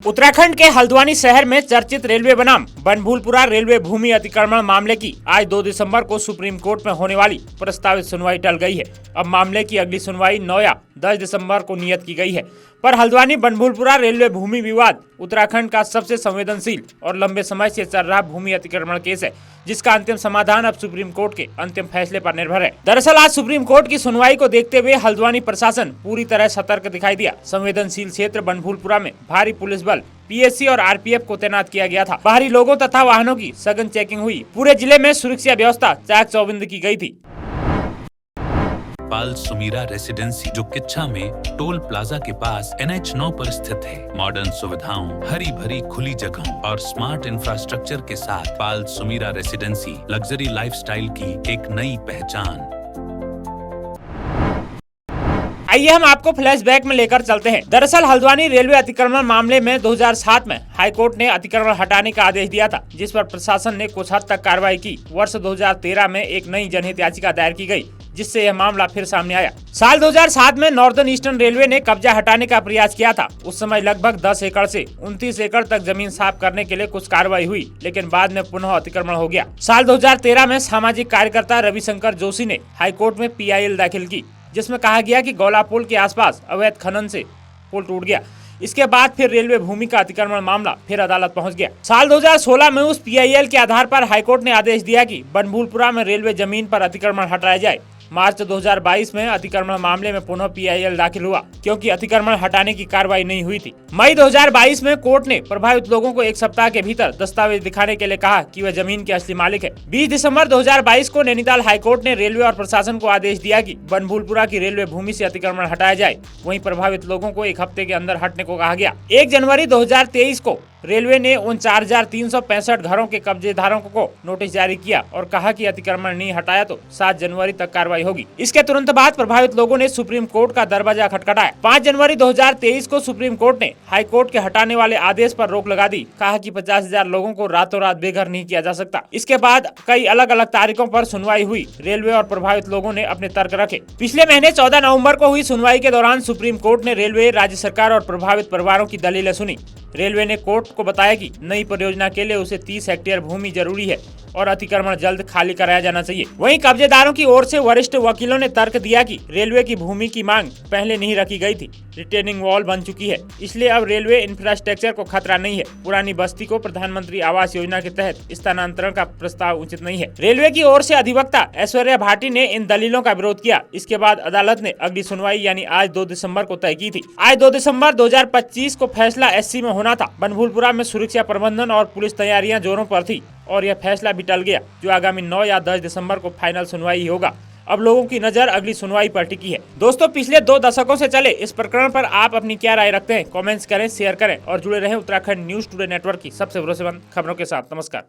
उत्तराखंड के हल्द्वानी शहर में चर्चित रेलवे बनाम बनभूलपुरा रेलवे भूमि अतिक्रमण मामले की आज 2 दिसंबर को सुप्रीम कोर्ट में होने वाली प्रस्तावित सुनवाई टल गई है। अब मामले की अगली सुनवाई 9 या 10 दिसंबर को नियत की गई है। पर हल्द्वानी बनभूलपुरा रेलवे भूमि विवाद उत्तराखंड का सबसे संवेदनशील और लंबे समय से चल रहा भूमि अतिक्रमण केस है, जिसका अंतिम समाधान अब सुप्रीम कोर्ट के अंतिम फैसले पर निर्भर है। दरअसल आज सुप्रीम कोर्ट की सुनवाई को देखते हुए हल्द्वानी प्रशासन पूरी तरह सतर्क दिखाई दिया। संवेदनशील क्षेत्र बनभूलपुरा में भारी पुलिस बल, पीएससी और आरपीएफ को तैनात किया गया था। बाहरी लोगों तथा वाहनों की सघन चेकिंग हुई। पूरे जिले में सुरक्षा व्यवस्था चाक चौबंद की गई थी। पाल सुमीरा रेसिडेंसी जो किच्छा में टोल प्लाजा के पास NH9 पर स्थित है। मॉडर्न सुविधाओं, हरी भरी खुली जगहों और स्मार्ट इंफ्रास्ट्रक्चर के साथ पाल सुमीरा रेसिडेंसी लग्जरी लाइफस्टाइल की एक नई पहचान। आइए हम आपको फ्लैशबैक में लेकर चलते हैं। दरअसल हल्द्वानी रेलवे अतिक्रमण मामले में 2007 में हाईकोर्ट ने अतिक्रमण हटाने का आदेश दिया था, जिस पर प्रशासन ने कुछ हद तक कार्रवाई की। वर्ष 2013 में एक नई जनहित याचिका दायर की गई, जिससे यह मामला फिर सामने आया। साल 2007 में नॉर्दर्न ईस्टर्न रेलवे ने कब्जा हटाने का प्रयास किया था। उस समय लगभग 10 एकड़ से 29 एकड़ तक जमीन साफ करने के लिए कुछ कार्रवाई हुई, लेकिन बाद में पुनः अतिक्रमण हो गया। साल 2013 में सामाजिक कार्यकर्ता रविशंकर जोशी ने हाईकोर्ट में PIL दाखिल की, जिसमें कहा गया कि गौला पुल के आसपास अवैध खनन से पुल टूट गया। इसके बाद फिर रेलवे भूमि का अतिक्रमण मामला फिर अदालत पहुंच गया। साल 2016 में उस PIL के आधार पर हाईकोर्ट ने आदेश दिया कि बनभूलपुरा में रेलवे जमीन पर अतिक्रमण हटाया जाए। मार्च 2022 में अतिक्रमण मामले में पुनः PIL दाखिल हुआ, क्योंकि अतिक्रमण हटाने की कार्रवाई नहीं हुई थी। मई 2022 में कोर्ट ने प्रभावित लोगों को 1 सप्ताह के भीतर दस्तावेज दिखाने के लिए कहा कि वह जमीन के असली मालिक है। 20 दिसंबर 2022 को नैनीताल हाईकोर्ट ने रेलवे और प्रशासन को आदेश दिया कि बनभूलपुरा की रेलवे भूमि से अतिक्रमण हटाया जाए। वहीं प्रभावित लोगों को 1 हफ्ते के अंदर हटने को कहा गया। 1 जनवरी 2023 को रेलवे ने उन 4365 घरों के कब्जेदारों को नोटिस जारी किया और कहा कि अतिक्रमण नहीं हटाया तो 7 जनवरी तक कार्रवाई होगी। इसके तुरंत बाद प्रभावित लोगों ने सुप्रीम कोर्ट का दरवाजा खटखटाया। 5 जनवरी 2023 को सुप्रीम कोर्ट ने हाई कोर्ट के हटाने वाले आदेश पर रोक लगा दी। कहा कि 50,000 लोगों को रातों रात बेघर नहीं किया जा सकता। इसके बाद कई अलग अलग तारीखों पर सुनवाई हुई। रेलवे और प्रभावित लोगों ने अपने तर्क रखे। पिछले महीने 14 नवम्बर को हुई सुनवाई के दौरान सुप्रीम कोर्ट ने रेलवे, राज्य सरकार और प्रभावित परिवारों की दलीलें सुनी। रेलवे ने कोर्ट को बताया कि नई परियोजना के लिए उसे 30 हेक्टेयर भूमि जरूरी है और अतिक्रमण जल्द खाली कराया जाना चाहिए। वहीं कब्जेदारों की ओर से वरिष्ठ वकीलों ने तर्क दिया कि रेलवे की भूमि की मांग पहले नहीं रखी गई थी, रिटेनिंग वॉल बन चुकी है, इसलिए अब रेलवे इंफ्रास्ट्रक्चर को खतरा नहीं है। पुरानी बस्ती को प्रधानमंत्री आवास योजना के तहत स्थानांतरण का प्रस्ताव उचित नहीं है। रेलवे की ओर से अधिवक्ता ऐश्वर्या भाटी ने इन दलीलों का विरोध किया। इसके बाद अदालत ने अगली सुनवाई यानी आज 2 दिसंबर को तय की थी। आज 2 दिसंबर 2025 को फैसला SC में होना था। बनभूलपुरा में सुरक्षा प्रबंधन और पुलिस तैयारियां जोरों पर थी और यह फैसला भी टल गया, जो आगामी 9 या 10 दिसंबर को फाइनल सुनवाई होगा। अब लोगों की नजर अगली सुनवाई पर टिकी है। दोस्तों, पिछले 2 दशकों से चले इस प्रकरण पर आप अपनी क्या राय रखते हैं? कमेंट्स करें, शेयर करें और जुड़े रहें उत्तराखंड न्यूज टुडे नेटवर्क की सबसे भरोसेमंद खबरों के साथ। नमस्कार।